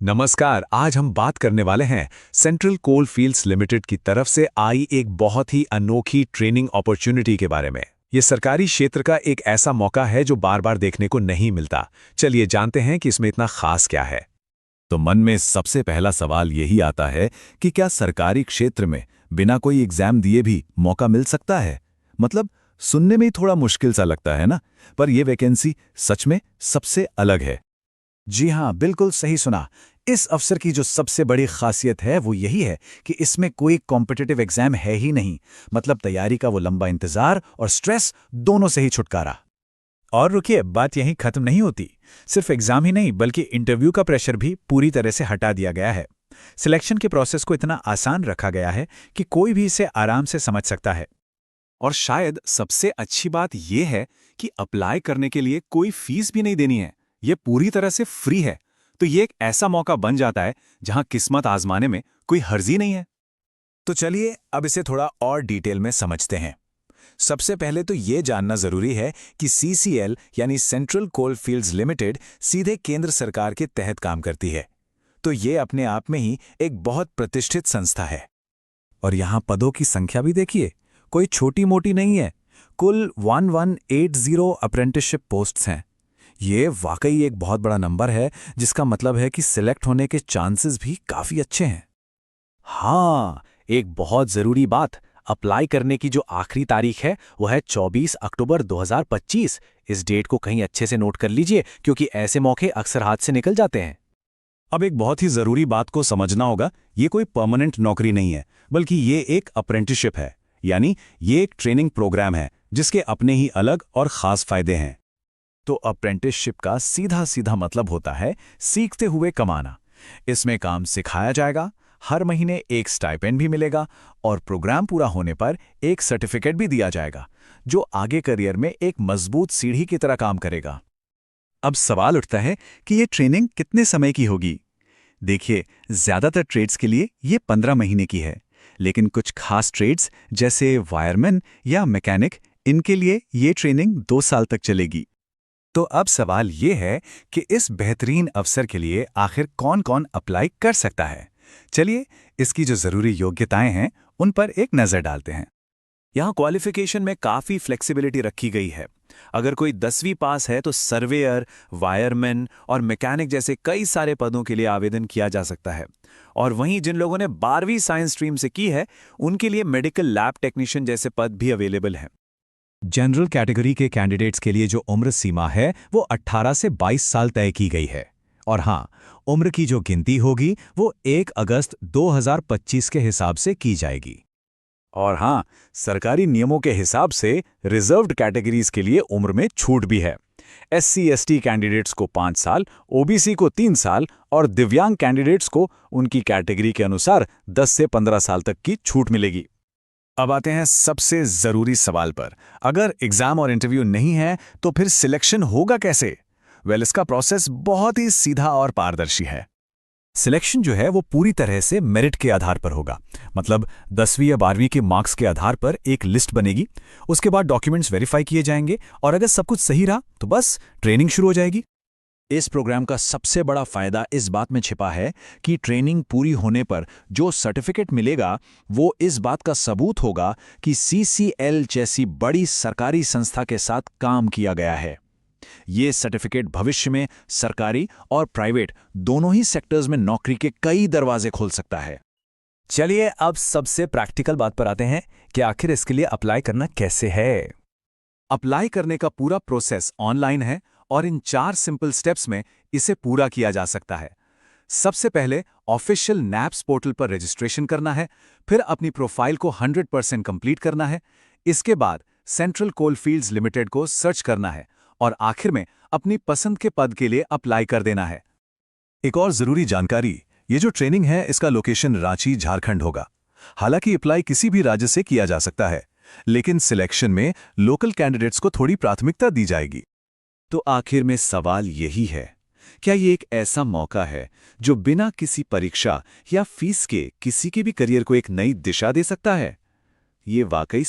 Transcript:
नमस्कार। आज हम बात करने वाले हैं सेंट्रल कोल फील्ड्स लिमिटेड की तरफ से आई एक बहुत ही अनोखी ट्रेनिंग अपॉर्चुनिटी के बारे में। ये सरकारी क्षेत्र का एक ऐसा मौका है जो बार बार देखने को नहीं मिलता। चलिए जानते हैं कि इसमें इतना खास क्या है। तो मन में सबसे पहला सवाल यही आता है कि क्या सरकारी क्षेत्र में बिना कोई एग्जाम दिए भी मौका मिल सकता है। मतलब सुनने में ही थोड़ा मुश्किल सा लगता है ना। पर यह वैकेंसी सच में सबसे अलग है। जी हाँ, बिल्कुल सही सुना। इस अवसर की जो सबसे बड़ी खासियत है वो यही है कि इसमें कोई कॉम्पिटिटिव एग्जाम है ही नहीं। मतलब तैयारी का वो लंबा इंतजार और स्ट्रेस दोनों से ही छुटकारा। और रुकिए, बात यहीं खत्म नहीं होती। सिर्फ एग्जाम ही नहीं बल्कि इंटरव्यू का प्रेशर भी पूरी तरह से हटा दिया गया है। सिलेक्शन के प्रोसेस को इतना आसान रखा गया है कि कोई भी इसे आराम से समझ सकता है। और शायद सबसे अच्छी बात यह है कि अप्लाई करने के लिए कोई फीस भी नहीं देनी है। ये पूरी तरह से फ्री है। तो ये एक ऐसा मौका बन जाता है जहां किस्मत आजमाने में कोई हर्जी नहीं है। तो चलिए अब इसे थोड़ा और डिटेल में समझते हैं। सबसे पहले तो ये जानना जरूरी है कि सीसीएल यानी सेंट्रल कोल फील्ड्स लिमिटेड सीधे केंद्र सरकार के तहत काम करती है। तो ये अपने आप में ही एक बहुत प्रतिष्ठित संस्था है। और यहां पदों की संख्या भी देखिए, कोई छोटी मोटी नहीं है। कुल 1180 अप्रेंटिसशिप पोस्ट्स हैं। ये वाकई एक बहुत बड़ा नंबर है, जिसका मतलब है कि सिलेक्ट होने के चांसेस भी काफी अच्छे हैं। हाँ, एक बहुत जरूरी बात, अप्लाई करने की जो आखिरी तारीख है वो है 24 अक्टूबर 2025। इस डेट को कहीं अच्छे से नोट कर लीजिए, क्योंकि ऐसे मौके अक्सर हाथ से निकल जाते हैं। अब एक बहुत ही जरूरी बात को समझना होगा, ये कोई परमानेंट नौकरी नहीं है, बल्कि ये एक अप्रेंटिसशिप है। यानी ये एक ट्रेनिंग प्रोग्राम है जिसके अपने ही अलग और खास फायदे हैं। तो अप्रेंटिसशिप का सीधा सीधा मतलब होता है सीखते हुए कमाना। इसमें काम सिखाया जाएगा, हर महीने एक स्टाइपेंड भी मिलेगा और प्रोग्राम पूरा होने पर एक सर्टिफिकेट भी दिया जाएगा, जो आगे करियर में एक मजबूत सीढ़ी की तरह काम करेगा। अब सवाल उठता है कि ये ट्रेनिंग कितने समय की होगी। देखिए, ज्यादातर ट्रेड्स के लिए ये 15 महीने की है, लेकिन कुछ खास ट्रेड्स जैसे वायरमैन या मैकेनिक, इनके लिए ये ट्रेनिंग 2 साल तक चलेगी। तो अब सवाल ये है कि इस बेहतरीन अवसर के लिए आखिर कौन कौन अप्लाई कर सकता है। चलिए इसकी जो जरूरी योग्यताएं हैं उन पर एक नजर डालते हैं। यहाँ क्वालिफिकेशन में काफ़ी फ्लेक्सिबिलिटी रखी गई है। अगर कोई 10वीं पास है तो सर्वेयर, वायरमैन और मैकेनिक जैसे कई सारे पदों के लिए आवेदन किया जा सकता है। और वहीं जिन लोगों ने 12वीं साइंस स्ट्रीम से की है, उनके लिए मेडिकल लैब टेक्नीशियन जैसे पद भी अवेलेबल हैं। जनरल कैटेगरी के कैंडिडेट्स के लिए जो उम्र सीमा है वो 18 से 22 साल तय की गई है। और हाँ, उम्र की जो गिनती होगी वो 1 अगस्त 2025 के हिसाब से की जाएगी। और हाँ, सरकारी नियमों के हिसाब से रिजर्व्ड कैटेगरीज के लिए उम्र में छूट भी है। SC/ST कैंडिडेट्स को 5 साल, OBC को 3 साल और दिव्यांग कैंडिडेट्स को उनकी कैटेगरी के अनुसार 10 से 15 साल तक की छूट मिलेगी। अब आते हैं सबसे जरूरी सवाल पर। अगर एग्जाम और इंटरव्यू नहीं है तो फिर सिलेक्शन होगा कैसे? इसका प्रोसेस बहुत ही सीधा और पारदर्शी है। सिलेक्शन जो है वो पूरी तरह से मेरिट के आधार पर होगा। मतलब 10वीं या 12वीं के मार्क्स के आधार पर एक लिस्ट बनेगी। उसके बाद डॉक्यूमेंट्स वेरीफाई किए जाएंगे और अगर सब कुछ सही रहा तो बस ट्रेनिंग शुरू हो जाएगी। इस प्रोग्राम का सबसे बड़ा फायदा इस बात में छिपा है कि ट्रेनिंग पूरी होने पर जो सर्टिफिकेट मिलेगा वो इस बात का सबूत होगा कि सीसीएल जैसी बड़ी सरकारी संस्था के साथ काम किया गया है। ये सर्टिफिकेट भविष्य में सरकारी और प्राइवेट दोनों ही सेक्टर्स में नौकरी के कई दरवाजे खोल सकता है। चलिए अब सबसे प्रैक्टिकल बात पर आते हैं कि आखिर इसके लिए अप्लाई करना कैसे है। अप्लाई करने का पूरा प्रोसेस ऑनलाइन है और इन 4 सिंपल स्टेप्स में इसे पूरा किया जा सकता है। सबसे पहले ऑफिशियल नैप्स पोर्टल पर रजिस्ट्रेशन करना है, फिर अपनी प्रोफाइल को 100% कंप्लीट करना है। इसके बाद सेंट्रल कोल फील्ड्स लिमिटेड को सर्च करना है और आखिर में अपनी पसंद के पद के लिए अप्लाई कर देना है। एक और जरूरी जानकारी, ये जो ट्रेनिंग है इसका लोकेशन रांची, झारखंड होगा। हालांकि अप्लाई किसी भी राज्य से किया जा सकता है, लेकिन सिलेक्शन में लोकल कैंडिडेट्स को थोड़ी प्राथमिकता दी जाएगी। तो आखिर में सवाल यही है, क्या ये एक ऐसा मौका है जो बिना किसी परीक्षा या फीस के किसी के भी करियर को एक नई दिशा दे सकता है? ये वाकई